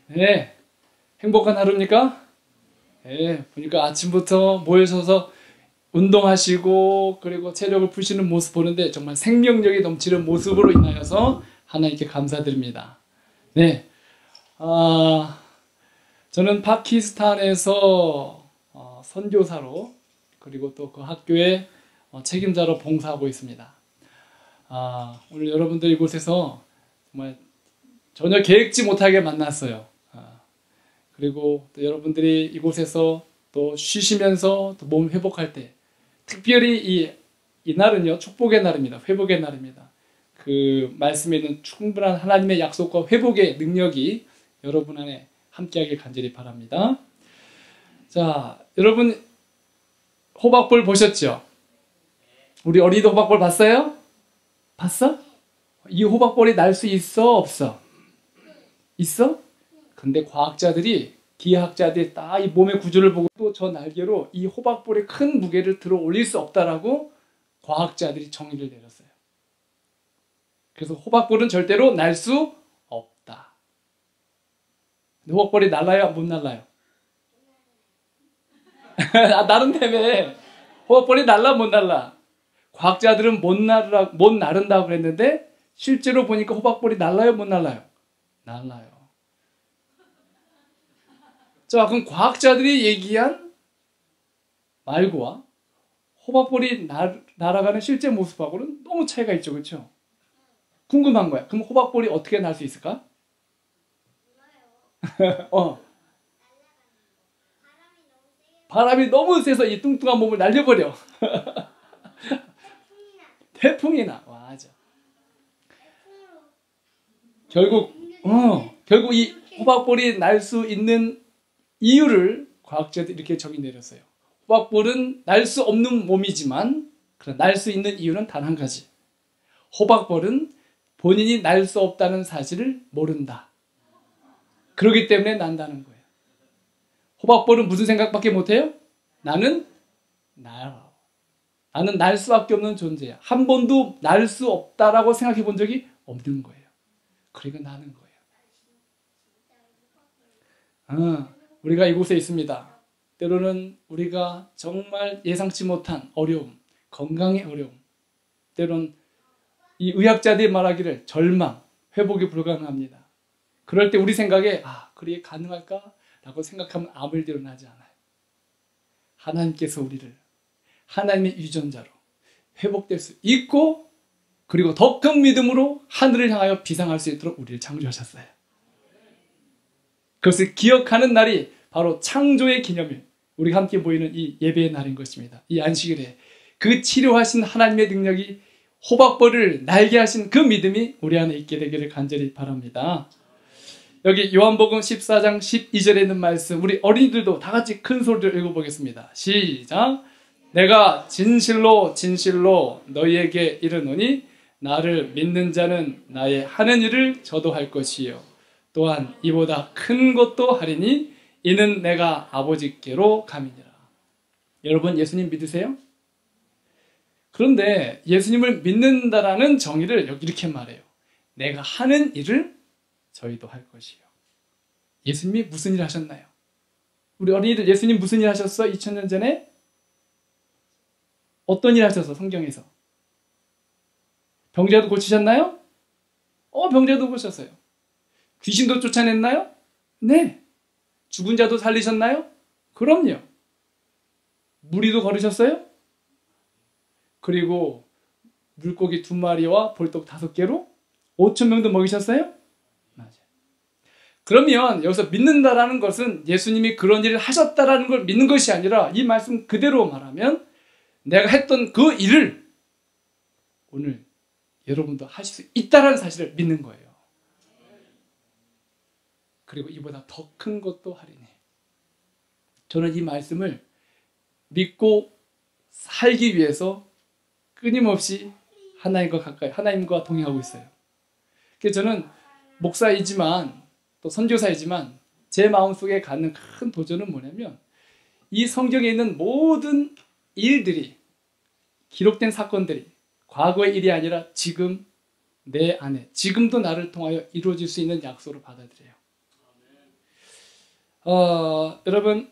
네, 행복한 하루입니까? 네, 보니까 아침부터 모여서서 운동하시고 그리고 체력을 푸시는 모습 보는데 정말 생명력이 넘치는 모습으로 인하여서 하나님께 감사드립니다. 네, 저는 파키스탄에서 선교사로 그리고 또 그 학교의 책임자로 봉사하고 있습니다. 오늘 여러분들 이곳에서 정말 전혀 계획지 못하게 만났어요. 그리고 또 여러분들이 이곳에서 또 쉬시면서 또 몸 회복할 때 특별히 이 날은요 축복의 날입니다. 회복의 날입니다. 그 말씀에 있는 충분한 하나님의 약속과 회복의 능력이 여러분 안에 함께하길 간절히 바랍니다. 자, 여러분 호박볼 보셨죠? 우리 어린이도 호박볼 봤어요? 봤어? 이 호박볼이 날 수 있어? 없어? 있어? 근데 과학자들이, 기하학자들이 딱 이 몸의 구조를 보고 또 저 날개로 이 호박볼의 큰 무게를 들어 올릴 수 없다라고 과학자들이 정의를 내렸어요. 그래서 호박볼은 절대로 날 수 없다. 근데 호박볼이 날아요? 못 날아요? 나른다며. 호박볼이 날라 못 날라? 과학자들은 못 나른다고 그랬는데 실제로 보니까 호박볼이 날라요? 못 날라요? 날라요. 자, 그럼 과학자들이 얘기한 말과 호박볼이 날아가는 실제 모습하고는 너무 차이가 있죠, 그렇죠? 궁금한 거야. 그럼 호박볼이 어떻게 날 수 있을까? 바람이 너무 세서 이 뚱뚱한 몸을 날려버려. 태풍이나. 맞아. 결국 이 호박볼이 날 수 있는 이유를 과학자들이 이렇게 정의 내렸어요. 호박볼은 날 수 없는 몸이지만 날 수 있는 이유는 단 한 가지. 호박볼은 본인이 날 수 없다는 사실을 모른다. 그렇기 때문에 난다는 거예요. 호박볼은 무슨 생각밖에 못해요? 나는 날 수밖에 없는 존재야. 한 번도 날 수 없다라고 생각해 본 적이 없는 거예요. 그러니까 나는 거예요. 우리가 이곳에 있습니다. 때로는 우리가 정말 예상치 못한 어려움, 건강의 어려움, 때로는 이 의학자들이 말하기를 절망, 회복이 불가능합니다. 그럴 때 우리 생각에 그게 가능할까? 라고 생각하면 아무 일도 일어나지 않아요. 하나님께서 우리를 하나님의 유전자로 회복될 수 있고 그리고 더 큰 믿음으로 하늘을 향하여 비상할 수 있도록 우리를 창조하셨어요. 그것을 기억하는 날이 바로 창조의 기념일, 우리가 함께 모이는 이 예배의 날인 것입니다. 이 안식일에 그 치료하신 하나님의 능력이 호박벌을 날게 하신 그 믿음이 우리 안에 있게 되기를 간절히 바랍니다. 여기 요한복음 14장 12절에 있는 말씀, 우리 어린이들도 다 같이 큰 소리로 읽어보겠습니다. 시작! 내가 진실로 진실로 너희에게 이르노니 나를 믿는 자는 나의 하는 일을 저도 할 것이요 또한 이보다 큰 것도 하리니 이는 내가 아버지께로 감이니라. 여러분 예수님 믿으세요? 그런데 예수님을 믿는다라는 정의를 여기 이렇게 말해요. 내가 하는 일을 저희도 할 것이요. 예수님이 무슨 일 하셨나요? 우리 어린이들 예수님 무슨 일 하셨어? 2000년 전에? 어떤 일 하셨어? 성경에서. 병자도 고치셨나요? 병자도 고쳤어요. 귀신도 쫓아냈나요? 네. 죽은 자도 살리셨나요? 그럼요. 무리도 걸으셨어요? 그리고 물고기 2마리와 볼떡 5개로 5,000명도 먹이셨어요? 맞아요. 그러면 여기서 믿는다라는 것은 예수님이 그런 일을 하셨다라는 걸 믿는 것이 아니라 이 말씀 그대로 말하면 내가 했던 그 일을 오늘 여러분도 하실 수 있다라는 사실을 믿는 거예요. 그리고 이보다 더 큰 것도 하리니. 저는 이 말씀을 믿고 살기 위해서 끊임없이 하나님과 가까이, 하나님과 동행하고 있어요. 그래서 저는 목사이지만 또 선교사이지만 제 마음속에 갖는 큰 도전은 뭐냐면 이 성경에 있는 모든 일들이, 기록된 사건들이 과거의 일이 아니라 지금 내 안에, 지금도 나를 통하여 이루어질 수 있는 약속을 받아들여요. 여러분,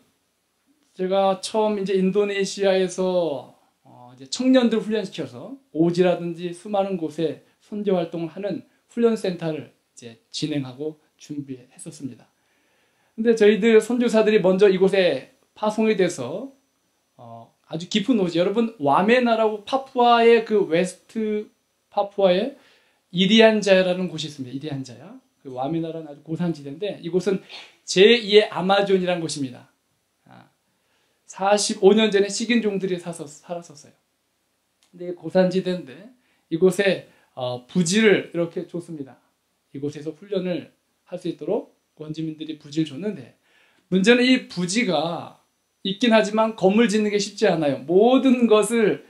제가 처음 이제 인도네시아에서 이제 청년들 훈련시켜서 오지라든지 수많은 곳에 선교 활동을 하는 훈련센터를 이제 진행하고 준비했었습니다. 근데 저희들 선교사들이 먼저 이곳에 파송이 돼서 아주 깊은 오지, 여러분 와메나라고 파푸아의 그 웨스트 파푸아의 이리안자야라는 곳이 있습니다. 이리안자야. 그 와메나라는 아주 고산지대인데 이곳은 제2의 아마존이라는 곳입니다. 45년 전에 식인종들이 살았었어요. 근데 고산지대인데 이곳에 부지를 이렇게 줬습니다. 이곳에서 훈련을 할 수 있도록 원주민들이 부지를 줬는데 문제는 이 부지가 있긴 하지만 건물 짓는 게 쉽지 않아요. 모든 것을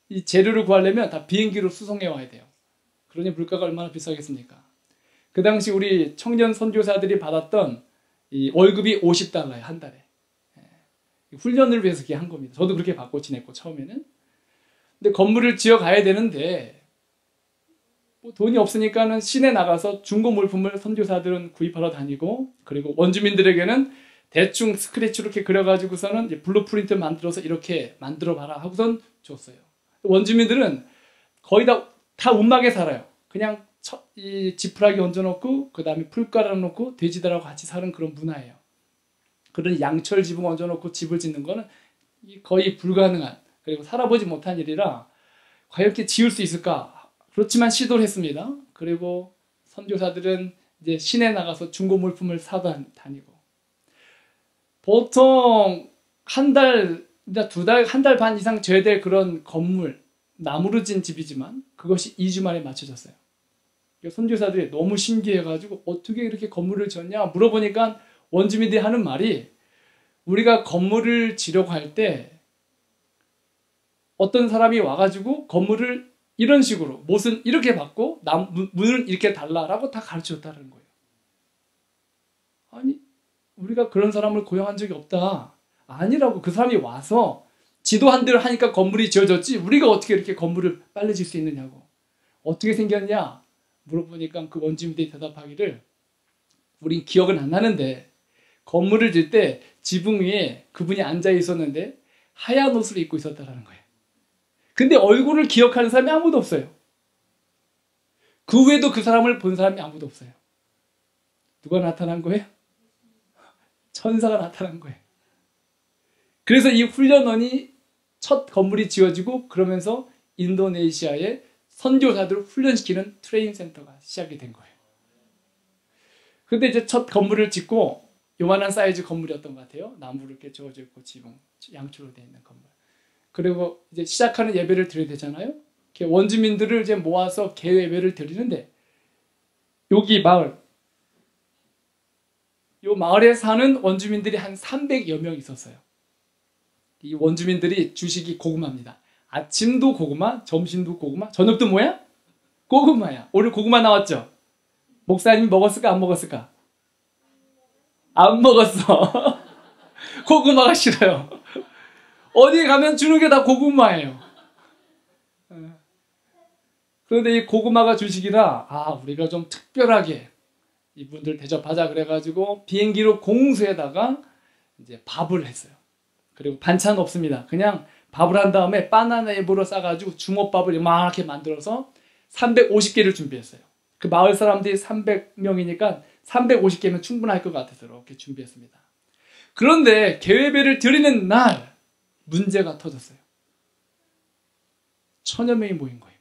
이 재료를 구하려면 다 비행기로 수송해 와야 돼요. 그러니 물가가 얼마나 비싸겠습니까? 그 당시 우리 청년 선교사들이 받았던 이 월급이 $50예요, 한 달에. 훈련을 위해서 그렇게 한 겁니다. 저도 그렇게 받고 지냈고 처음에는. 근데 건물을 지어 가야 되는데 뭐 돈이 없으니까는 시내 나가서 중고 물품을 선교사들은 구입하러 다니고, 그리고 원주민들에게는 대충 스크래치로 이렇게 그려가지고서는 이제 블루프린트 만들어서 이렇게 만들어 봐라 하고선 줬어요. 원주민들은 거의 다 운막에 살아요. 그냥 이 지푸라기 얹어놓고 그 다음에 풀 깔아놓고 돼지들하고 같이 사는 그런 문화예요. 그런 양철 지붕 얹어놓고 집을 짓는 거는 거의 불가능한, 그리고 살아보지 못한 일이라 과연 이렇게 지을 수 있을까? 그렇지만 시도를 했습니다. 그리고 선교사들은 이제 시내 나가서 중고 물품을 사다 다니고, 보통 한 달, 두 달, 한 달 반 이상 져야 될 그런 건물, 나무로 진 집이지만 그것이 2주 만에 맞춰졌어요. 선교사들이 너무 신기해가지고 어떻게 이렇게 건물을 지었냐 물어보니까 원주민들이 하는 말이, 우리가 건물을 지려고 할 때 어떤 사람이 와가지고 건물을 이런 식으로 못은 이렇게 받고 문은 이렇게 달라라고 다 가르쳐줬다는 거예요. 아니, 우리가 그런 사람을 고용한 적이 없다. 아니라고. 그 사람이 와서 지도한 대로 하니까 건물이 지어졌지 우리가 어떻게 이렇게 건물을 빨리 질 수 있느냐고. 어떻게 생겼냐 물어보니까 그 원주민들이 대답하기를, 우린 기억은 안 나는데 건물을 질 때 지붕 위에 그분이 앉아 있었는데 하얀 옷을 입고 있었다는 거예요. 근데 얼굴을 기억하는 사람이 아무도 없어요. 그 외에도 그 사람을 본 사람이 아무도 없어요. 누가 나타난 거예요? 천사가 나타난 거예요. 그래서 이 훈련원이 첫 건물이 지어지고, 그러면서 인도네시아의 선교사들을 훈련시키는 트레이닝 센터가 시작이 된 거예요. 근데 이제 첫 건물을 짓고, 요만한 사이즈 건물이었던 것 같아요. 나무를 이렇게 저어져 있고 지붕 양쪽으로 되어 있는 건물. 그리고 이제 시작하는 예배를 드려야 되잖아요. 원주민들을 이제 모아서 개회 예배를 드리는데, 여기 마을, 요 마을에 사는 원주민들이 한 300여 명 있었어요. 이 원주민들이 주식이 고구마입니다. 아침도 고구마, 점심도 고구마, 저녁도 뭐야? 고구마야. 오늘 고구마 나왔죠? 목사님 먹었을까 안 먹었을까? 안 먹었어. 고구마가 싫어요. 어디 가면 주는 게 다 고구마예요. 그런데 이 고구마가 주식이라, 우리가 좀 특별하게 이분들 대접하자 그래가지고 비행기로 공수에다가 이제 밥을 했어요. 그리고 반찬 없습니다. 그냥 밥을 한 다음에 바나나 잎으로 싸가지고 주먹밥을 이렇게 만들어서 350개를 준비했어요. 그 마을 사람들이 300명이니까 350개면 충분할 것 같아서 이렇게 준비했습니다. 그런데 개회배를 드리는 날 문제가 터졌어요. 1000여 명이 모인 거예요.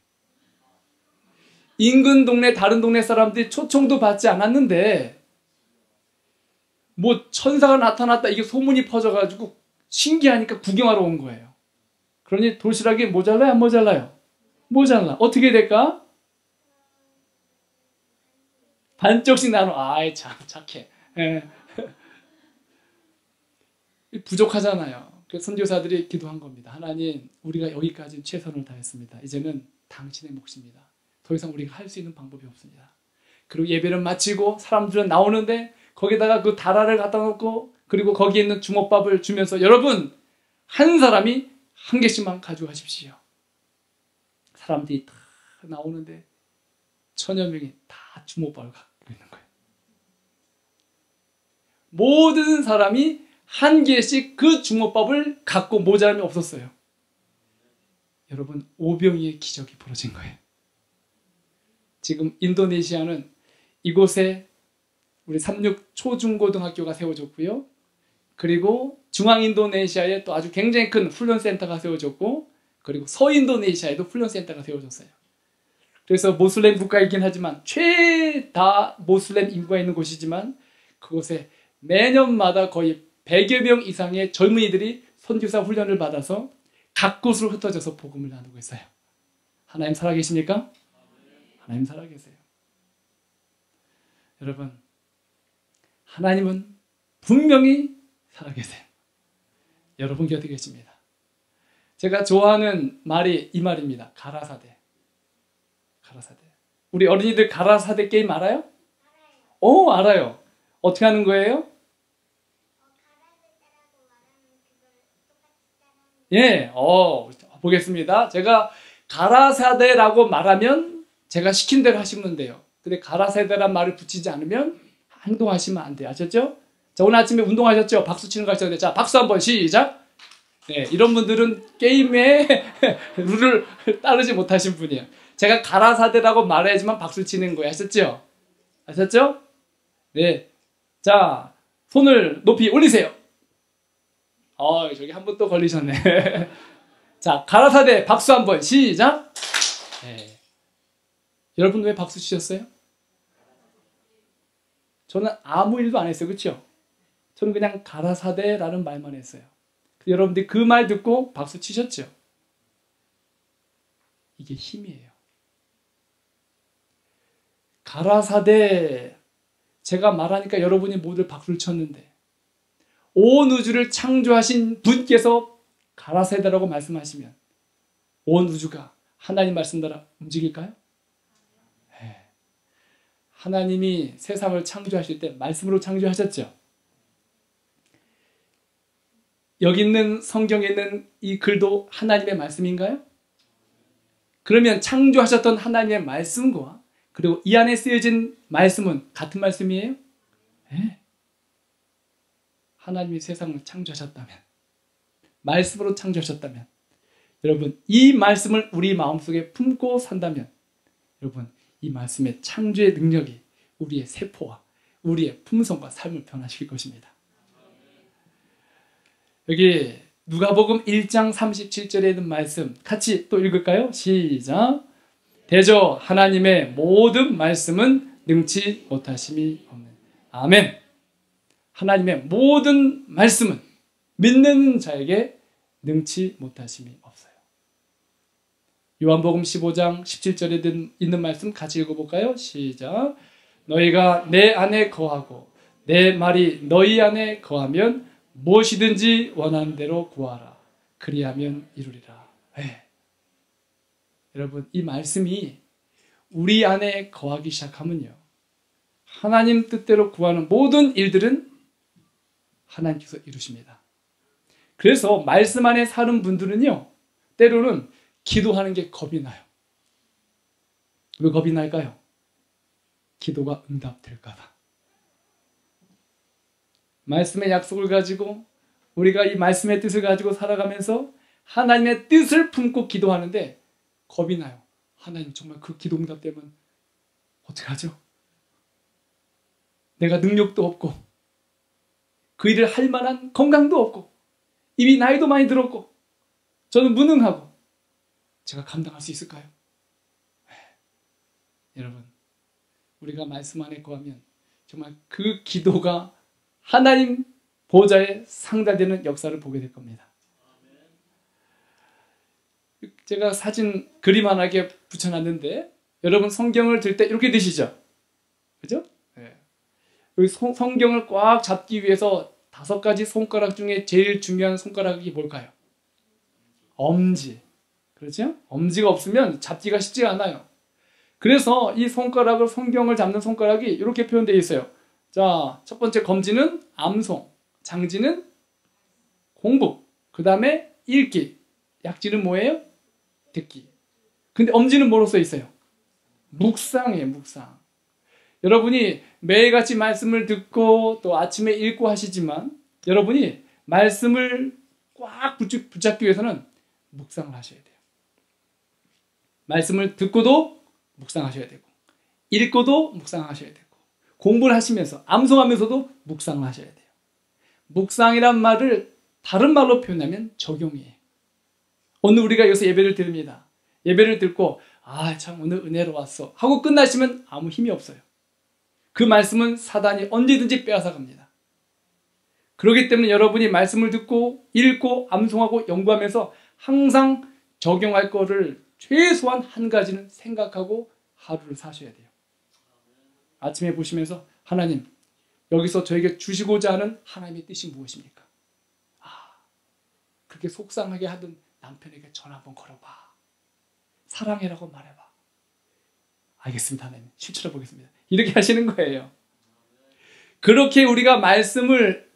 인근 동네, 다른 동네 사람들이 초청도 받지 않았는데 뭐 천사가 나타났다 이게 소문이 퍼져가지고 신기하니까 구경하러 온 거예요. 그러니 도시락이 모자라요? 안 모자라요? 모자라. 어떻게 될까? 반쪽씩 나눠. 아이 참 착해. 예. 부족하잖아요. 그래서 선교사들이 기도한 겁니다. 하나님, 우리가 여기까지 최선을 다했습니다. 이제는 당신의 몫입니다. 더 이상 우리가 할 수 있는 방법이 없습니다. 그리고 예배를 마치고 사람들은 나오는데 거기다가 그 다라를 갖다 놓고, 그리고 거기에 있는 주먹밥을 주면서, 여러분 한 사람이 한 개씩만 가져가십시오. 사람들이 다 나오는데 1000여 명이 다 주먹밥을 갖고 있는 거예요. 모든 사람이 한 개씩 그 주먹밥을 갖고 모자람이 없었어요. 여러분, 오병이의 기적이 벌어진 거예요. 지금 인도네시아는 이곳에 우리 삼육 초중고등학교가 세워졌고요. 그리고 중앙인도네시아에 또 아주 굉장히 큰 훈련센터가 세워졌고, 그리고 서인도네시아에도 훈련센터가 세워졌어요. 그래서 모슬렘 국가이긴 하지만 최다 모슬렘 인구가 있는 곳이지만 그곳에 매년마다 거의 100여 명 이상의 젊은이들이 선교사 훈련을 받아서 각 곳으로 흩어져서 복음을 나누고 있어요. 하나님 살아계십니까? 하나님 살아계세요. 여러분, 하나님은 분명히 살아계세요. 여러분 곁에 계십니다. 제가 좋아하는 말이 이 말입니다. 가라사대. 가라사대. 우리 어린이들 가라사대 게임 알아요? 알아요. 어떻게 하는 거예요? 예, 보겠습니다. 제가 가라사대라고 말하면 제가 시킨 대로 하시면 돼요. 근데 가라사대란 말을 붙이지 않으면 행동하시면 안 돼요. 아셨죠? 자, 오늘 아침에 운동하셨죠? 박수 치는 거 하셨는데, 자, 박수 한번 시작! 네, 이런 분들은 게임의 룰을 따르지 못하신 분이에요. 제가 가라사대라고 말해야지만 박수 치는 거예요. 아셨죠? 아셨죠? 네. 자, 손을 높이 올리세요. 저기 한 분 또 걸리셨네. 자, 가라사대 박수 한번 시작! 네. 여러분 왜 박수 치셨어요? 저는 아무 일도 안 했어요. 그렇죠? 저는 그냥 가라사대라는 말만 했어요. 여러분들이 그 말 듣고 박수 치셨죠? 이게 힘이에요. 가라사대, 제가 말하니까 여러분이 모두 박수를 쳤는데 온 우주를 창조하신 분께서 가라사대라고 말씀하시면 온 우주가 하나님 말씀 따라 움직일까요? 네. 하나님이 세상을 창조하실 때 말씀으로 창조하셨죠? 여기 있는 성경에 있는 이 글도 하나님의 말씀인가요? 그러면 창조하셨던 하나님의 말씀과 그리고 이 안에 쓰여진 말씀은 같은 말씀이에요? 네. 하나님이 세상을 창조하셨다면, 말씀으로 창조하셨다면, 여러분 이 말씀을 우리 마음속에 품고 산다면 여러분 이 말씀의 창조의 능력이 우리의 세포와 우리의 품성과 삶을 변화시킬 것입니다. 여기 누가복음 1장 37절에 있는 말씀 같이 또 읽을까요? 시작! 대저 하나님의 모든 말씀은 능치 못하심이 없는. 아멘. 하나님의 모든 말씀은 믿는 자에게 능치 못하심이 없어요. 요한복음 15장 17절에 있는 말씀 같이 읽어볼까요? 시작! 너희가 내 안에 거하고 내 말이 너희 안에 거하면 무엇이든지 원하는 대로 구하라. 그리하면 이루리라. 네. 여러분 이 말씀이 우리 안에 거하기 시작하면요, 하나님 뜻대로 구하는 모든 일들은 하나님께서 이루십니다. 그래서 말씀 안에 사는 분들은요, 때로는 기도하는 게 겁이 나요. 왜 겁이 날까요? 기도가 응답될까 봐. 말씀의 약속을 가지고 우리가 이 말씀의 뜻을 가지고 살아가면서 하나님의 뜻을 품고 기도하는데 겁이 나요. 하나님 정말 그 기도 응답되면 어떡하죠? 내가 능력도 없고 그 일을 할 만한 건강도 없고 이미 나이도 많이 들었고 저는 무능하고 제가 감당할 수 있을까요? 여러분 우리가 말씀 안에 거하면 정말 그 기도가 하나님 보좌에 상달되는 역사를 보게 될 겁니다. 제가 사진 그림 하나 게 붙여놨는데 여러분 성경을 들 때 이렇게 드시죠? 그죠? 네. 여기 성경을 꽉 잡기 위해서 5가지 손가락 중에 제일 중요한 손가락이 뭘까요? 엄지. 그렇죠? 엄지가 없으면 잡기가 쉽지 않아요. 그래서 이 손가락을, 성경을 잡는 손가락이 이렇게 표현되어 있어요. 자, 첫 번째 검지는 암송, 장지는 공부, 그 다음에 읽기, 약지는 뭐예요? 듣기. 근데 엄지는 뭐로 써 있어요? 묵상이에요, 묵상. 여러분이 매일같이 말씀을 듣고 또 아침에 읽고 하시지만 여러분이 말씀을 꽉 붙잡기 위해서는 묵상을 하셔야 돼요. 말씀을 듣고도 묵상하셔야 되고 읽고도 묵상하셔야 되고 공부를 하시면서 암송하면서도 묵상을 하셔야 돼요. 묵상이란 말을 다른 말로 표현하면 적용이에요. 오늘 우리가 여기서 예배를 드립니다. 예배를 듣고 참 오늘 은혜로 왔어 하고 끝나시면 아무 힘이 없어요. 그 말씀은 사단이 언제든지 빼앗아 갑니다. 그렇기 때문에 여러분이 말씀을 듣고 읽고 암송하고 연구하면서 항상 적용할 거를 최소한 한 가지는 생각하고 하루를 사셔야 돼요. 아침에 보시면서 하나님, 여기서 저에게 주시고자 하는 하나님의 뜻이 무엇입니까? 그렇게 속상하게 하던 남편에게 전화 한번 걸어봐. 사랑해라고 말해봐. 알겠습니다, 하나님. 실천해 보겠습니다. 이렇게 하시는 거예요. 그렇게 우리가 말씀을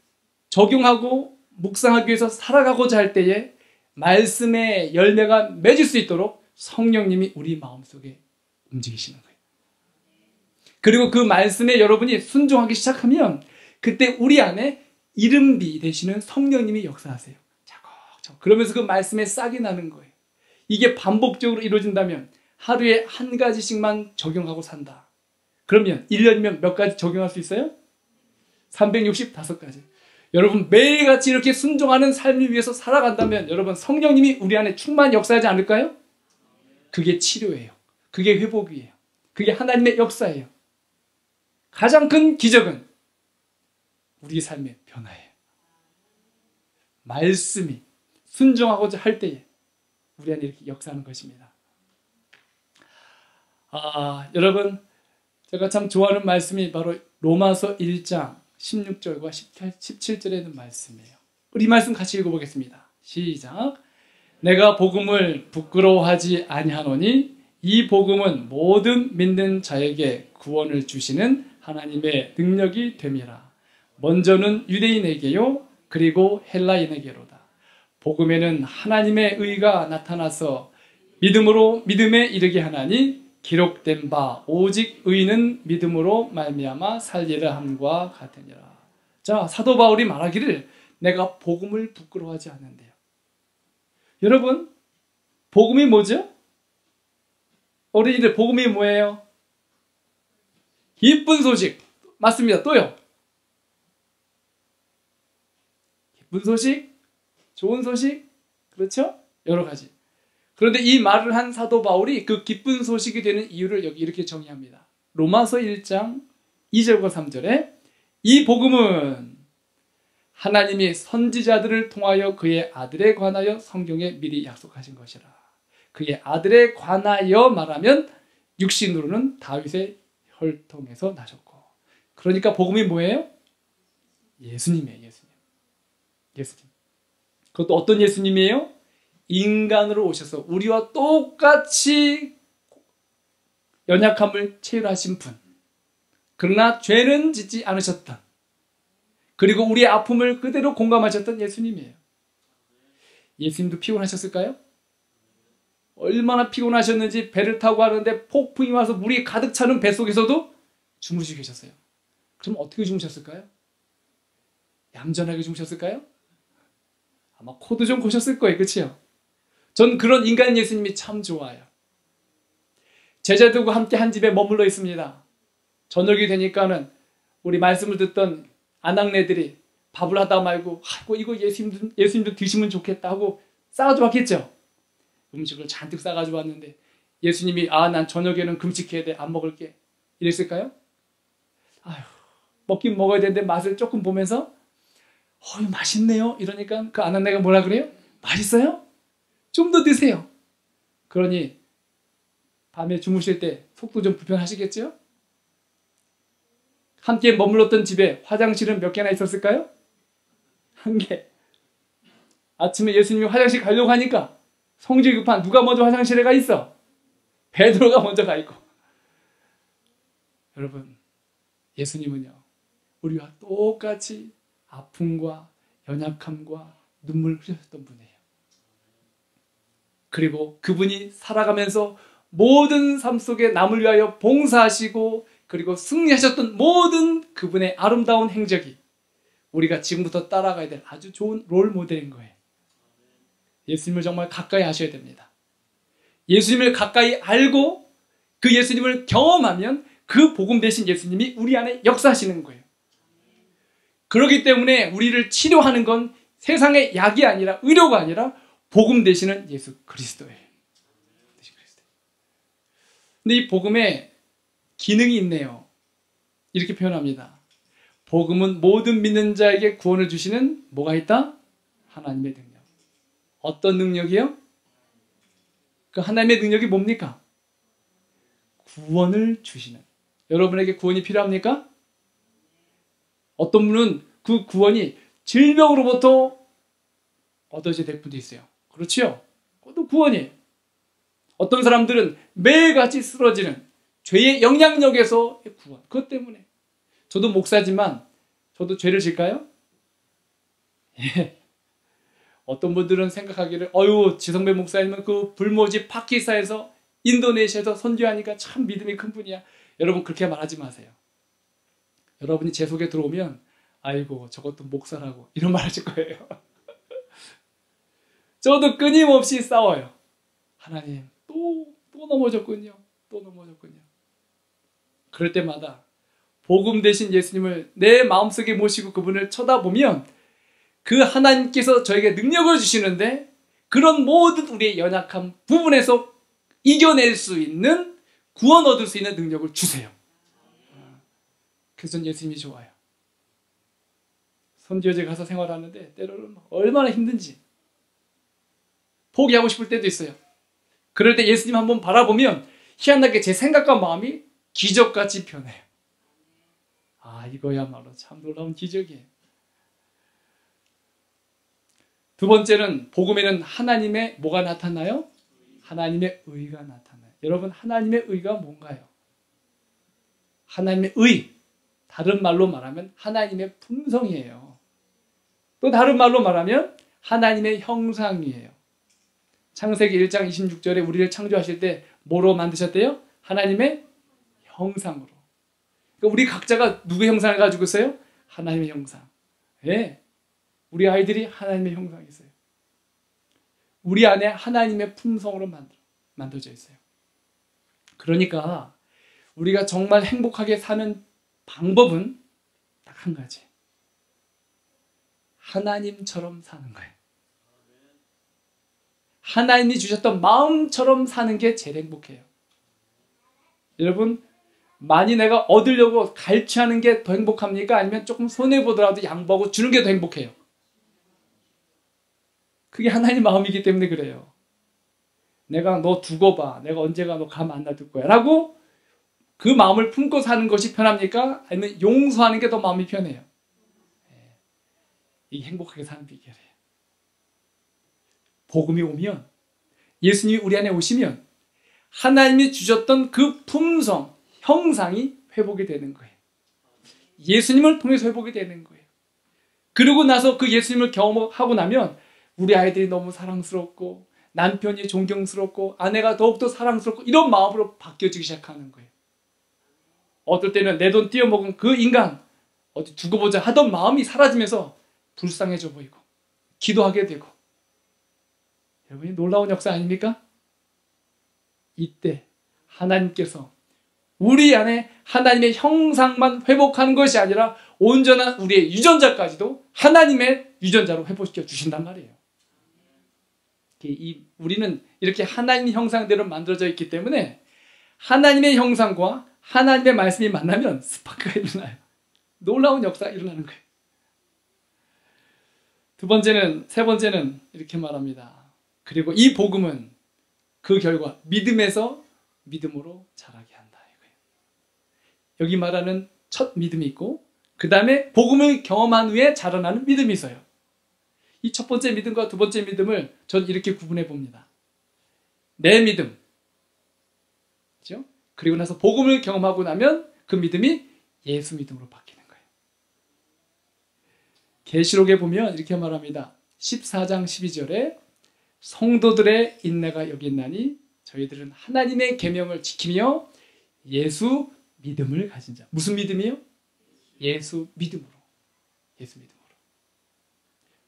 적용하고 묵상하기 위해서 살아가고자 할 때에 말씀의 열매가 맺을 수 있도록 성령님이 우리 마음속에 움직이시는 거예요. 그리고 그 말씀에 여러분이 순종하기 시작하면 그때 우리 안에 이른비 되시는 성령님이 역사하세요. 차곡차곡. 그러면서 그 말씀에 싹이 나는 거예요. 이게 반복적으로 이루어진다면 하루에 한 가지씩만 적용하고 산다. 그러면 1년이면 몇 가지 적용할 수 있어요? 365가지. 여러분 매일같이 이렇게 순종하는 삶을 위해서 살아간다면 여러분 성령님이 우리 안에 충만히 역사하지 않을까요? 그게 치료예요. 그게 회복이에요. 그게 하나님의 역사예요. 가장 큰 기적은 우리 삶의 변화예요. 말씀이 순종하고자 할 때에 우리 안에 이렇게 역사하는 것입니다. 여러분 제가 참 좋아하는 말씀이 바로 로마서 1장 16절과 17절에 있는 말씀이에요. 우리 말씀 같이 읽어보겠습니다. 시작. 내가 복음을 부끄러워하지 아니하노니 이 복음은 모든 믿는 자에게 구원을 주시는 하나님의 능력이 됨이라. 먼저는 유대인에게요 그리고 헬라인에게로다. 복음에는 하나님의 의가 나타나서 믿음에 이르게 하나니 기록된 바 오직 의는 믿음으로 말미암아 살리라 함과 같으니라. 자, 사도 바울이 말하기를 내가 복음을 부끄러워하지 않는데요. 여러분 복음이 뭐죠? 어린이들 복음이 뭐예요? 기쁜 소식. 맞습니다. 또요. 기쁜 소식, 좋은 소식, 그렇죠? 여러 가지. 그런데 이 말을 한 사도 바울이 그 기쁜 소식이 되는 이유를 여기 이렇게 정의합니다. 로마서 1장 2절과 3절에 이 복음은 하나님이 선지자들을 통하여 그의 아들에 관하여 성경에 미리 약속하신 것이라. 그의 아들에 관하여 말하면 육신으로는 다윗의 혈통에서 나셨고. 그러니까 복음이 뭐예요? 예수님이에요. 예수님. 그것도 어떤 예수님이에요? 인간으로 오셔서 우리와 똑같이 연약함을 체휼하신 분. 그러나 죄는 짓지 않으셨던, 그리고 우리의 아픔을 그대로 공감하셨던 예수님이에요. 예수님도 피곤하셨을까요? 얼마나 피곤하셨는지 배를 타고 가는데 폭풍이 와서 물이 가득 차는 뱃속에서도 주무시고 계셨어요. 그럼 어떻게 주무셨을까요? 얌전하게 주무셨을까요? 아마 코도 좀 고셨을 거예요. 그렇죠? 전 그런 인간 예수님이 참 좋아요. 제자들과 함께 한 집에 머물러 있습니다. 저녁이 되니까는 우리 말씀을 듣던 아낙네들이 밥을 하다 말고 아이고 이거 예수님도 드시면 좋겠다 하고 싸가지고 왔겠죠. 음식을 잔뜩 싸가지고 왔는데 예수님이 난 저녁에는 금식해야 돼. 안 먹을게. 이랬을까요? 아휴, 먹긴 먹어야 되는데 맛을 조금 보면서 맛있네요. 이러니까 그 아낙네가 뭐라 그래요? 맛있어요? 좀 더 드세요. 그러니 밤에 주무실 때 속도 좀 불편하시겠죠? 함께 머물렀던 집에 화장실은 몇 개나 있었을까요? 1개. 아침에 예수님이 화장실 가려고 하니까 성질 급한 누가 먼저 화장실에 가 있어? 베드로가 먼저 가 있고. 여러분, 예수님은요 우리와 똑같이 아픔과 연약함과 눈물을 흘렸던 분이에요. 그리고 그분이 살아가면서 모든 삶 속에 남을 위하여 봉사하시고 그리고 승리하셨던 모든 그분의 아름다운 행적이 우리가 지금부터 따라가야 될 아주 좋은 롤 모델인 거예요. 예수님을 정말 가까이 하셔야 됩니다. 예수님을 가까이 알고 그 예수님을 경험하면 그 복음 되신 예수님이 우리 안에 역사하시는 거예요. 그렇기 때문에 우리를 치료하는 건 세상의 약이 아니라 의료가 아니라 복음 되시는 예수 그리스도예요. 근데 이 복음에 기능이 있네요. 이렇게 표현합니다. 복음은 모든 믿는 자에게 구원을 주시는 뭐가 있다? 하나님의 능력. 어떤 능력이요? 그 하나님의 능력이 뭡니까? 구원을 주시는. 여러분에게 구원이 필요합니까? 어떤 분은 그 구원이 질병으로부터 얻어져야 될 분도 있어요. 그렇지요? 그것도 구원이에요. 어떤 사람들은 매일같이 쓰러지는 죄의 영향력에서 구원. 그것 때문에. 저도 목사지만 저도 죄를 질까요? 예. 어떤 분들은 생각하기를 지성배 목사님은 그 불모지 파키스탄에서 인도네시아에서 선교하니까 참 믿음이 큰 분이야. 여러분 그렇게 말하지 마세요. 여러분이 제 속에 들어오면 아이고 저것도 목사라고 이런 말 하실 거예요. 저도 끊임없이 싸워요. 하나님 또 넘어졌군요. 또 넘어졌군요. 그럴 때마다 복음 되신 예수님을 내 마음속에 모시고 그분을 쳐다보면 그 하나님께서 저에게 능력을 주시는데 그런 모든 우리의 연약한 부분에서 이겨낼 수 있는 구원 얻을 수 있는 능력을 주세요. 그래서 전 예수님이 좋아요. 선지여제 가서 생활하는데 때로는 얼마나 힘든지 포기하고 싶을 때도 있어요. 그럴 때 예수님 한번 바라보면 희한하게 제 생각과 마음이 기적같이 변해요. 이거야말로 참 놀라운 기적이에요. 두 번째는 복음에는 하나님의 뭐가 나타나요? 하나님의 의가 나타나요. 여러분 하나님의 의가 뭔가요? 하나님의 의, 다른 말로 말하면 하나님의 품성이에요. 또 다른 말로 말하면 하나님의 형상이에요. 창세기 1장 26절에 우리를 창조하실 때 뭐로 만드셨대요? 하나님의 형상으로. 그러니까 우리 각자가 누구의 형상을 가지고 있어요? 하나님의 형상. 예. 우리 아이들이 하나님의 형상이 있어요. 우리 안에 하나님의 품성으로 만들어져 있어요. 그러니까 우리가 정말 행복하게 사는 방법은 딱 한 가지. 하나님처럼 사는 거예요. 하나님이 주셨던 마음처럼 사는 게 제일 행복해요. 여러분 많이 내가 얻으려고 갈취하는 게 더 행복합니까? 아니면 조금 손해보더라도 양보하고 주는 게 더 행복해요? 그게 하나님 마음이기 때문에 그래요. 내가 너 두고 봐. 내가 언제가 너 가만 안 놔둘 거야. 라고 그 마음을 품고 사는 것이 편합니까? 아니면 용서하는 게 더 마음이 편해요? 이게 행복하게 사는 비결이에요. 복음이 오면, 예수님이 우리 안에 오시면 하나님이 주셨던 그 품성, 형상이 회복이 되는 거예요. 예수님을 통해서 회복이 되는 거예요. 그러고 나서 그 예수님을 경험하고 나면 우리 아이들이 너무 사랑스럽고 남편이 존경스럽고 아내가 더욱더 사랑스럽고 이런 마음으로 바뀌어지기 시작하는 거예요. 어떨 때는 내 돈 띄어먹은 그 인간 어디 두고 보자 하던 마음이 사라지면서 불쌍해져 보이고 기도하게 되고. 여러분이 놀라운 역사 아닙니까? 이때 하나님께서 우리 안에 하나님의 형상만 회복하는 것이 아니라 온전한 우리의 유전자까지도 하나님의 유전자로 회복시켜 주신단 말이에요. 우리는 이렇게 하나님의 형상대로 만들어져 있기 때문에 하나님의 형상과 하나님의 말씀이 만나면 스파크가 일어나요. 놀라운 역사가 일어나는 거예요. 세 번째는 이렇게 말합니다. 그리고 이 복음은 그 결과 믿음에서 믿음으로 자라게 한다. 이거예요. 여기 말하는 첫 믿음이 있고 그 다음에 복음을 경험한 후에 자라나는 믿음이 있어요. 이 첫 번째 믿음과 두 번째 믿음을 전 이렇게 구분해 봅니다. 내 믿음, 그렇죠? 그리고 나서 복음을 경험하고 나면 그 믿음이 예수 믿음으로 바뀌는 거예요. 계시록에 보면 이렇게 말합니다. 14장 12절에 성도들의 인내가 여기 있나니 저희들은 하나님의 계명을 지키며 예수 믿음을 가진 자. 무슨 믿음이요? 예수 믿음으로. 예수 믿음으로.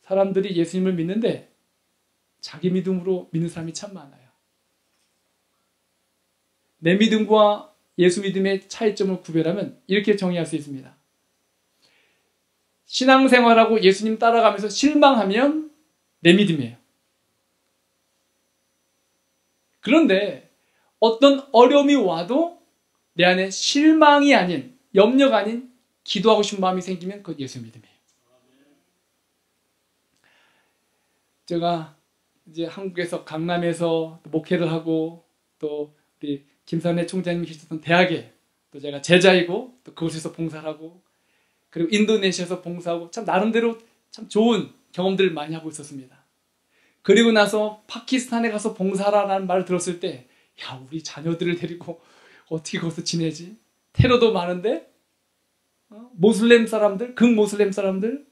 사람들이 예수님을 믿는데 자기 믿음으로 믿는 사람이 참 많아요. 내 믿음과 예수 믿음의 차이점을 구별하면 이렇게 정의할 수 있습니다. 신앙생활하고 예수님 따라가면서 실망하면 내 믿음이에요. 그런데 어떤 어려움이 와도 내 안에 실망이 아닌, 염려가 아닌 기도하고 싶은 마음이 생기면 그건 예수 믿음이에요. 제가 이제 한국에서 강남에서 목회를 하고 또 우리 김선혜 총장님이 계셨던 대학에 또 제가 제자이고 또 그곳에서 봉사를 하고 그리고 인도네시아에서 봉사하고 참 나름대로 참 좋은 경험들을 많이 하고 있었습니다. 그리고 나서 파키스탄에 가서 봉사하라는 말을 들었을 때 야, 우리 자녀들을 데리고 어떻게 거기서 지내지? 테러도 많은데 모슬렘 사람들, 극모슬렘 사람들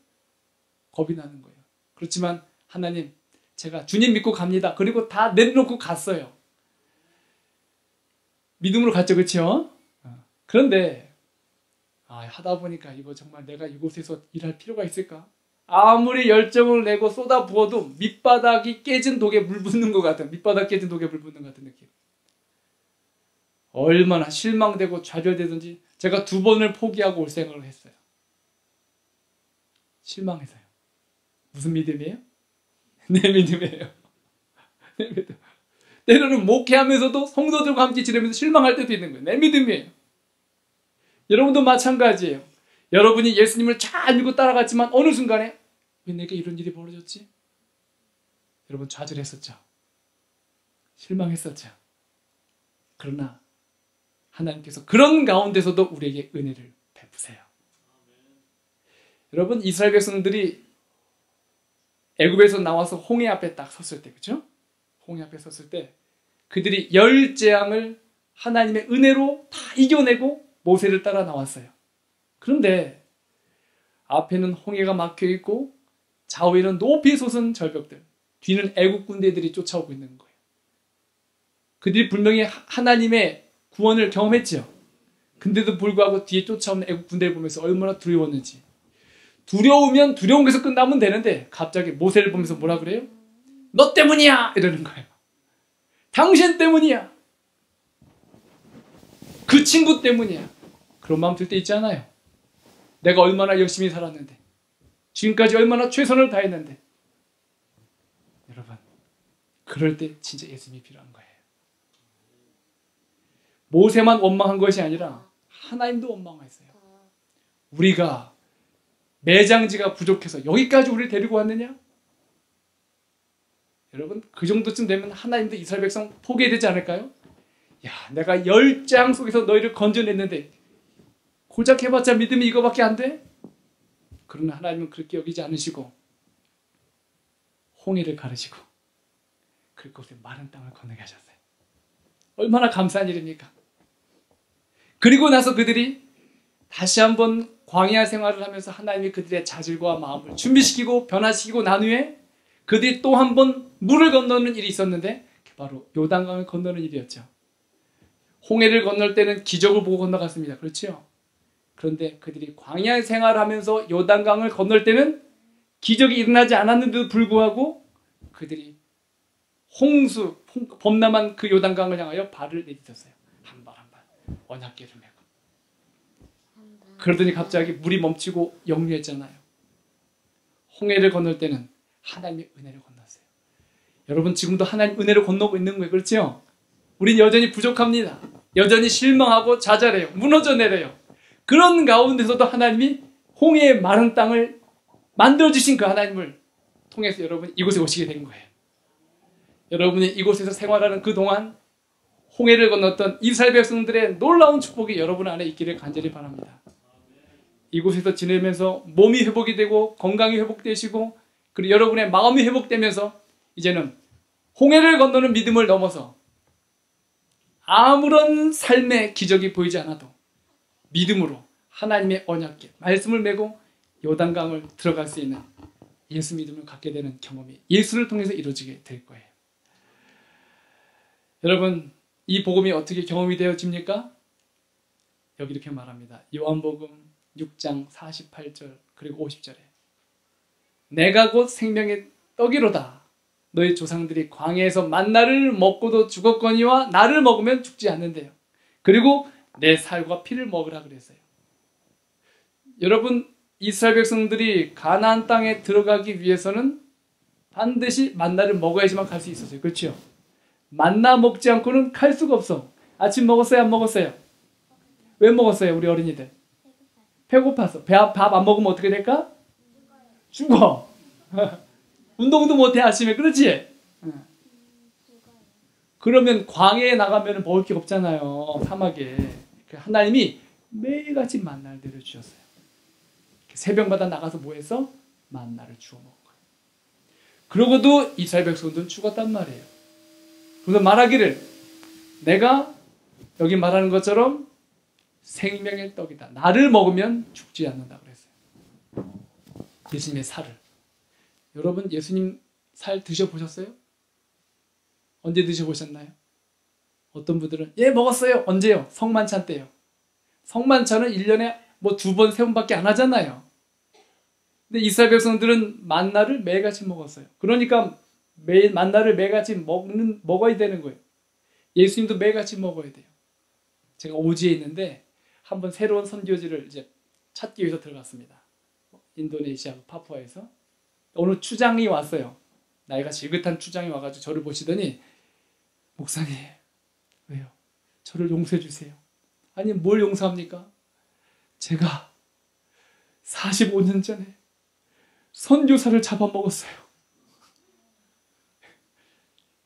겁이 나는 거예요. 그렇지만 하나님, 제가 주님 믿고 갑니다. 그리고 다 내려놓고 갔어요. 믿음으로 갔죠, 그렇죠? 그런데 하다 보니까 이거 정말 내가 이곳에서 일할 필요가 있을까? 아무리 열정을 내고 쏟아부어도 밑바닥이 깨진 독에 물 붓는 것 같은, 밑바닥 깨진 독에 물 붓는 것 같은 느낌. 얼마나 실망되고 좌절되든지 제가 2번을 포기하고 올 생각을 했어요. 실망해서요. 무슨 믿음이에요? 내 믿음이에요. 내 믿음. 때로는 목회하면서도 성도들과 함께 지내면서 실망할 때도 있는 거예요. 내 믿음이에요. 여러분도 마찬가지예요. 여러분이 예수님을 잘 믿고 따라갔지만 어느 순간에 왜 내게 이런 일이 벌어졌지? 여러분 좌절했었죠. 실망했었죠. 그러나 하나님께서 그런 가운데서도 우리에게 은혜를 베푸세요. 여러분 이스라엘 백성들이 애굽에서 나와서 홍해 앞에 딱 섰을 때, 그렇죠? 홍해 앞에 섰을 때 그들이 열 재앙을 하나님의 은혜로 다 이겨내고 모세를 따라 나왔어요. 그런데 앞에는 홍해가 막혀 있고 좌우에는 높이 솟은 절벽들, 뒤는 애국 군대들이 쫓아오고 있는 거예요. 그들이 분명히 하나님의 구원을 경험했죠. 근데도 불구하고 뒤에 쫓아오는 애국 군대를 보면서 얼마나 두려웠는지. 두려우면 두려운 것에서 끝나면 되는데 갑자기 모세를 보면서 뭐라 그래요? 너 때문이야! 이러는 거예요. 당신 때문이야. 그 친구 때문이야. 그런 마음 들 때 있지 않아요? 내가 얼마나 열심히 살았는데, 지금까지 얼마나 최선을 다했는데. 여러분, 그럴 때 진짜 예수님이 필요한 거예요. 모세만 원망한 것이 아니라 하나님도 원망했어요. 우리가 매장지가 부족해서 여기까지 우리를 데리고 왔느냐? 여러분, 그 정도쯤 되면 하나님도 이스라엘 백성 포기해야 되지 않을까요? 야, 내가 10장 속에서 너희를 건져냈는데 고작 해봤자 믿음이 이거밖에 안 돼? 그러나 하나님은 그렇게 여기지 않으시고 홍해를 가르시고 그곳에 마른 땅을 건너게 하셨어요. 얼마나 감사한 일입니까? 그리고 나서 그들이 다시 한번 광야 생활을 하면서 하나님이 그들의 자질과 마음을 준비시키고 변화시키고 난 후에 그들이 또 한 번 물을 건너는 일이 있었는데 바로 요단강을 건너는 일이었죠. 홍해를 건널 때는 기적을 보고 건너갔습니다. 그렇죠? 그런데 그들이 광야 생활을 하면서 요단강을 건널 때는 기적이 일어나지 않았는데도 불구하고 그들이 홍수, 범람한 그 요단강을 향하여 발을 내딛었어요. 한 발 한 발 언약궤를 메고. 그러더니 갑자기 물이 멈추고 역류했잖아요. 홍해를 건널 때는 하나님의 은혜를 건넜어요. 여러분 지금도 하나님 은혜를 건너고 있는 거예요. 그렇죠? 우린 여전히 부족합니다. 여전히 실망하고 좌절해요. 무너져 내려요. 그런 가운데서도 하나님이 홍해의 마른 땅을 만들어주신 그 하나님을 통해서 여러분 이곳에 오시게 된 거예요. 여러분이 이곳에서 생활하는 그동안 홍해를 건넜던 이스라엘 백성들의 놀라운 축복이 여러분 안에 있기를 간절히 바랍니다. 이곳에서 지내면서 몸이 회복이 되고 건강이 회복되시고 그리고 여러분의 마음이 회복되면서 이제는 홍해를 건너는 믿음을 넘어서 아무런 삶의 기적이 보이지 않아도 믿음으로 하나님의 언약궤 말씀을 메고 요단강을 들어갈 수 있는 예수 믿음을 갖게 되는 경험이 예수를 통해서 이루어지게 될 거예요. 여러분 이 복음이 어떻게 경험이 되어집니까? 여기 이렇게 말합니다. 요한복음 6장 48절 그리고 50절에 내가 곧 생명의 떡이로다. 너희 조상들이 광야에서 만나를 먹고도 죽었거니와 나를 먹으면 죽지 않는데요. 그리고 내 살과 피를 먹으라 그랬어요. 여러분, 이스라엘 백성들이 가나안 땅에 들어가기 위해서는 반드시 만나를 먹어야지만 갈 수 있었어요. 그렇죠? 만나 먹지 않고는 갈 수가 없어. 아침 먹었어요? 안 먹었어요? 왜 먹었어요? 우리 어린이들 배고파서. 밥 안 먹으면 어떻게 될까? 죽어. 운동도 못해 아침에. 그렇지? 그러면 광야에 나가면 먹을 게 없잖아요. 사막에. 하나님이 매일같이 만나를 내려주셨어요. 새벽마다 나가서 뭐 했어? 만나를 주워 먹은 거예요. 그러고도 이스라엘 백성들은 죽었단 말이에요. 그래서 말하기를 내가 여기 말하는 것처럼 생명의 떡이다. 나를 먹으면 죽지 않는다 그랬어요. 예수님의 살을. 여러분 예수님 살 드셔보셨어요? 언제 드셔보셨나요? 어떤 분들은 예 먹었어요. 언제요? 성만찬 때요. 성만찬은 1년에 뭐 2번, 3번밖에 안 하잖아요. 근데 이스라엘 백성들은 만나를 매일같이 먹었어요. 그러니까 매일 만나를 매일같이 먹어야 되는 거예요. 예수님도 매일같이 먹어야 돼요. 제가 오지에 있는데 한번 새로운 선교지를 이제 찾기 위해서 들어갔습니다. 인도네시아 파푸아에서 어느 추장이 왔어요. 나이가 지긋한 추장이 와가지고 저를 보시더니 목사님 왜요? 저를 용서해 주세요. 아니 뭘 용서합니까? 제가 45년 전에 선교사를 잡아먹었어요.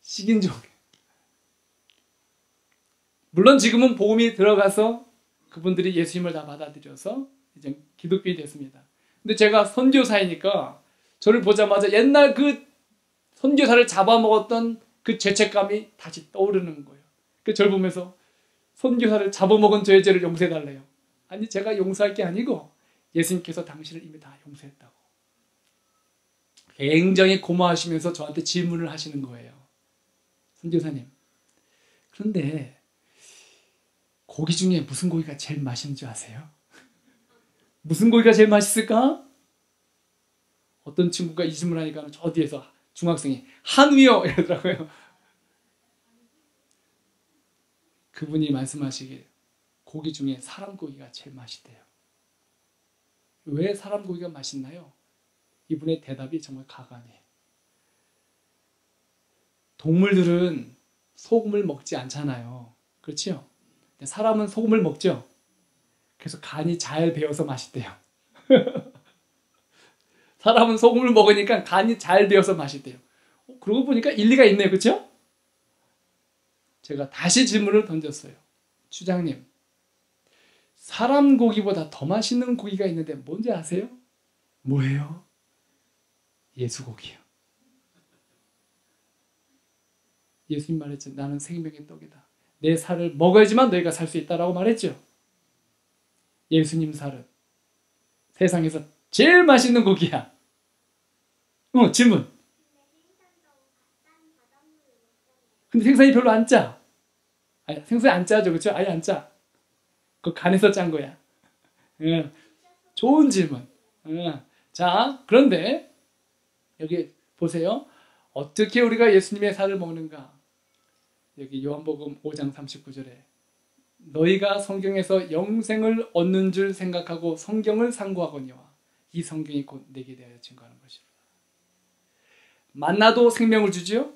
식인종. 물론 지금은 복음이 들어가서 그분들이 예수님을 다 받아들여서 이제 기독교인이 됐습니다. 근데 제가 선교사이니까 저를 보자마자 옛날 그 선교사를 잡아먹었던 그 죄책감이 다시 떠오르는 거예요. 그 저를 보면서 선교사를 잡아먹은 저의 죄를 용서해달래요. 아니 제가 용서할 게 아니고 예수님께서 당신을 이미 다 용서했다고. 굉장히 고마워하시면서 저한테 질문을 하시는 거예요. 선교사님, 그런데 고기 중에 무슨 고기가 제일 맛있는 줄 아세요? 무슨 고기가 제일 맛있을까? 어떤 친구가 이 질문을 하니까 저 뒤에서 중학생이 한우요 이러더라고요. 그분이 말씀하시기에 고기 중에 사람 고기가 제일 맛있대요. 왜 사람 고기가 맛있나요? 이분의 대답이 정말 가관이에요. 동물들은 소금을 먹지 않잖아요. 그렇죠? 사람은 소금을 먹죠? 그래서 간이 잘 배어서 맛있대요. 사람은 소금을 먹으니까 간이 잘 배어서 맛있대요. 그러고 보니까 일리가 있네요. 그렇죠? 제가 다시 질문을 던졌어요. 추장님, 사람 고기보다 더 맛있는 고기가 있는데 뭔지 아세요? 뭐예요? 예수 고기요. 예수님 말했죠. 나는 생명의 떡이다. 내 살을 먹어야지만 너희가 살 수 있다라고 말했죠. 예수님 살은 세상에서 제일 맛있는 고기야. 질문. 근데 생선이 별로 안 짜. 아니, 생선이 안 짜죠. 그렇죠? 아예 안 짜. 그 간에서 짠 거야. 좋은 질문. 자, 그런데 여기 보세요. 어떻게 우리가 예수님의 살을 먹는가? 여기 요한복음 5장 39절에 너희가 성경에서 영생을 얻는 줄 생각하고 성경을 상고하거니와 이 성경이 곧 내게 대하여 증거하는 것이다. 만나도 생명을 주지요.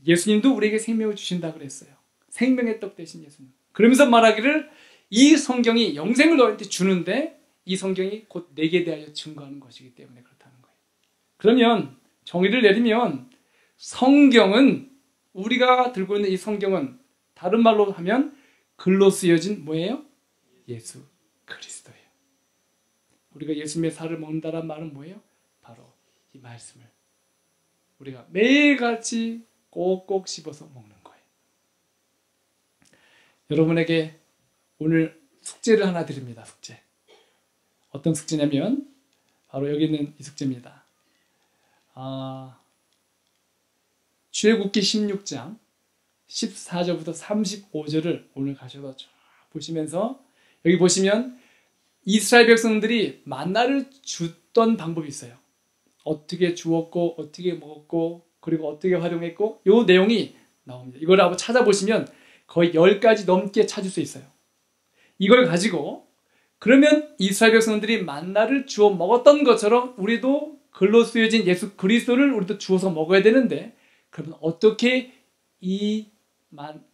예수님도 우리에게 생명을 주신다 그랬어요. 생명의 떡 대신 예수님. 그러면서 말하기를 이 성경이 영생을 너희한테 주는데 이 성경이 곧 내게 대하여 증거하는 것이기 때문에 그렇다는 거예요. 그러면 정의를 내리면 성경은 우리가 들고 있는 이 성경은 다른 말로 하면 글로 쓰여진 뭐예요? 예수 그리스도예요. 우리가 예수님의 살을 먹는다는 말은 뭐예요? 바로 이 말씀을 우리가 매일같이 꼭꼭 씹어서 먹는 거예요. 여러분에게 오늘 숙제를 하나 드립니다. 숙제. 어떤 숙제냐면 바로 여기 있는 이 숙제입니다. 출애굽기 16장 14절부터 35절을 오늘 가셔서 쭉 보시면서 여기 보시면 이스라엘 백성들이 만나를 줬던 방법이 있어요. 어떻게 주었고 어떻게 먹었고 그리고 어떻게 활용했고 이 내용이 나옵니다. 이걸 한번 찾아보시면 거의 10가지 넘게 찾을 수 있어요. 이걸 가지고 그러면 이스라엘 백성들이 만나를 주어 먹었던 것처럼 우리도 글로 쓰여진 예수 그리스도를 우리도 주어서 먹어야 되는데 그러면 어떻게 이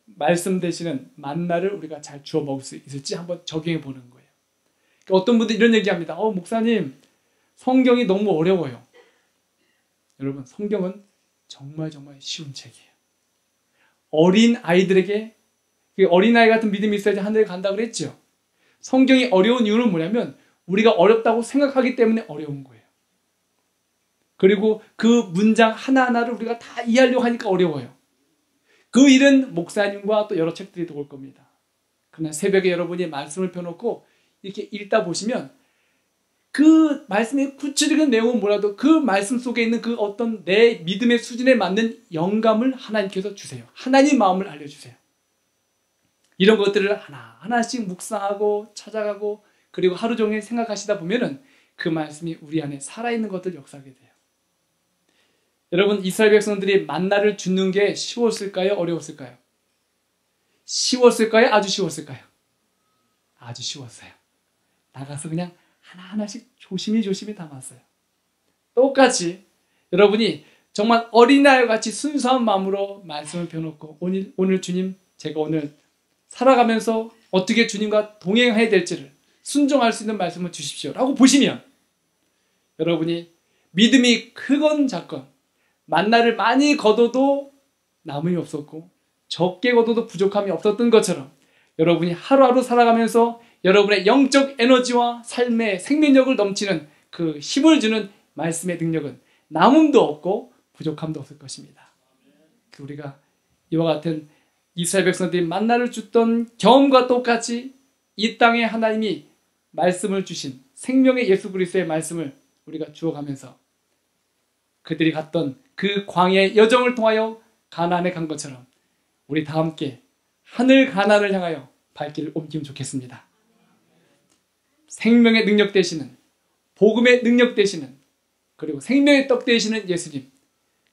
말씀 되시는 만나를 우리가 잘 주어 먹을 수 있을지 한번 적용해 보는 거예요. 그러니까 어떤 분들이 이런 얘기합니다. 목사님 성경이 너무 어려워요. 여러분 성경은 정말 쉬운 책이에요. 어린 아이들에게 어린아이 같은 믿음이 있어야지 하늘에 간다고 그랬죠. 성경이 어려운 이유는 뭐냐면 우리가 어렵다고 생각하기 때문에 어려운 거예요. 그리고 그 문장 하나하나를 우리가 다 이해하려고 하니까 어려워요. 그 일은 목사님과 또 여러 책들이 도울 겁니다. 그러나 새벽에 여러분이 말씀을 펴놓고 이렇게 읽다 보시면 그 말씀의 구체적인 내용은 뭐라도 그 말씀 속에 있는 그 어떤 내 믿음의 수준에 맞는 영감을 하나님께서 주세요. 하나님 마음을 알려주세요. 이런 것들을 하나하나씩 묵상하고 찾아가고 그리고 하루 종일 생각하시다 보면은 그 말씀이 우리 안에 살아있는 것들 역사하게 돼요. 여러분 이스라엘 백성들이 만나를 줍는 게 쉬웠을까요? 어려웠을까요? 쉬웠을까요? 아주 쉬웠을까요? 아주 쉬웠어요. 나가서 그냥 하나하나씩 조심히 담았어요. 똑같이 여러분이 정말 어린아이와 같이 순수한 마음으로 말씀을 펴놓고 오늘 주님 제가 오늘 살아가면서 어떻게 주님과 동행해야 될지를 순종할 수 있는 말씀을 주십시오 라고 보시면 여러분이 믿음이 크건 작건 만나를 많이 거둬도 남음이 없었고 적게 거둬도 부족함이 없었던 것처럼 여러분이 하루하루 살아가면서 여러분의 영적 에너지와 삶의 생명력을 넘치는 그 힘을 주는 말씀의 능력은 남음도 없고 부족함도 없을 것입니다. 우리가 이와 같은 이스라엘 백성들이 만나를 줬던 경험과 똑같이 이 땅에 하나님이 말씀을 주신 생명의 예수 그리스도의 말씀을 우리가 주어가면서 그들이 갔던 그 광야의 여정을 통하여 가나안에 간 것처럼 우리 다 함께 하늘 가나안을 향하여 발길을 옮기면 좋겠습니다. 생명의 능력 되시는 복음의 능력 되시는 그리고 생명의 떡 되시는 예수님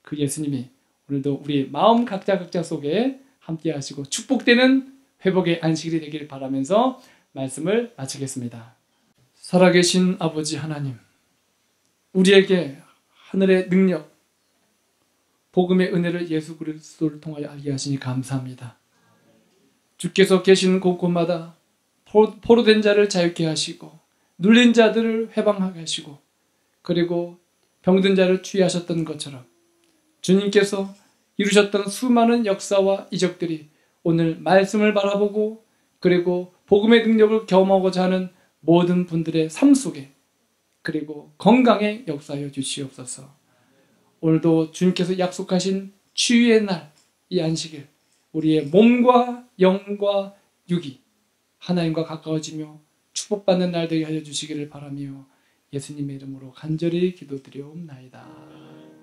그 예수님이 오늘도 우리 마음 각자 속에 함께 하시고 축복되는 회복의 안식일이 되길 바라면서 말씀을 마치겠습니다. 살아계신 아버지 하나님 우리에게 하늘의 능력 복음의 은혜를 예수 그리스도를 통하여 알게 하시니 감사합니다. 주께서 계시는 곳곳마다 포로된 자를 자유케 하시고 눌린 자들을 회방하게 하시고 그리고 병든 자를 치유하셨던 것처럼 주님께서 이루셨던 수많은 역사와 이적들이 오늘 말씀을 바라보고 그리고 복음의 능력을 경험하고자 하는 모든 분들의 삶 속에 그리고 건강에 역사하여 주시옵소서. 오늘도 주님께서 약속하신 치유의 날 이 안식일 우리의 몸과 영과 육이 하나님과 가까워지며 축복받는 날 되게 하여 주시기를 바라며 예수님의 이름으로 간절히 기도드리옵나이다.